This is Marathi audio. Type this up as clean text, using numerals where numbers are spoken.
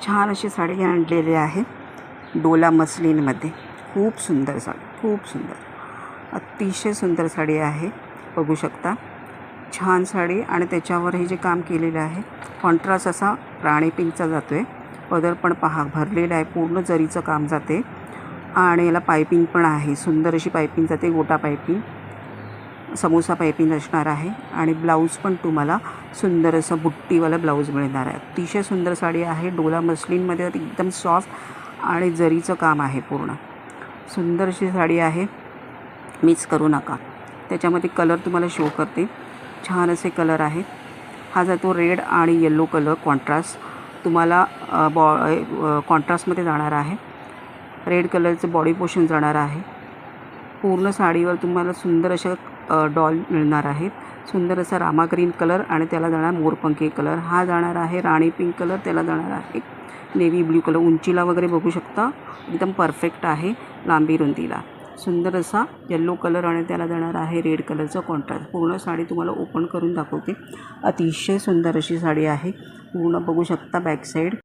छान अशी साडी आणलेली आहे डोला मसलिनमध्ये. खूप सुंदर साडी, खूप सुंदर, अतिशय सुंदर साडी आहे. बघू शकता छान साडी. आणि त्याच्यावर हे जे काम केलेलं आहे कॉन्ट्रास्ट असा राणी पिंकचा जातो आहे. पदर पण पहा भरलेला आहे, पूर्ण जरीचं काम जाते. आणि याला पायपिंग पण आहे, सुंदर अशी पायपिंग जाते, गोटा पायपिंग, समोसा पायपिंग असणार आहे. आणि ब्लाऊज पण तुम्हाला सुंदर असं बुट्टीवाला ब्लाऊज मिळणार आहे. अतिशय सुंदर साडी आहे डोला मसलिनमध्ये, एकदम सॉफ्ट आणि जरीचं काम आहे पूर्ण. सुंदर अशी साडी आहे, मिस करू नका. त्याच्यामध्ये कलर तुम्हाला शो करते, छान असे कलर आहेत. हा जातो रेड आणि येलो कलर कॉन्ट्रास्ट, तुम्हाला कॉन्ट्रास्टमध्ये जाणार आहे. रेड कलरचं बॉडी पोर्शन जाणार आहे. पूर्ण साडीवर तुम्हाला सुंदर अशा डॉल मिळणार आहेत. सुंदर असा रामा ग्रीन कलर आणि त्याला जाणार मोरपंखी कलर. हा जाणार आहे राणी पिंक कलर, त्याला जाणार आहे नेव्ही ब्ल्यू कलर. उंचीला वगैरे बघू शकता एकदम परफेक्ट आहे, लांबी रुंदीला. सुंदर असा येल्लो कलर आणि त्याला जाणार आहे रेड कलरचं कॉन्ट्रास्ट. पूर्ण साडी तुम्हाला ओपन करून दाखवते. अतिशय सुंदर अशी साडी आहे. पूर्ण बघू शकता बॅक साईड.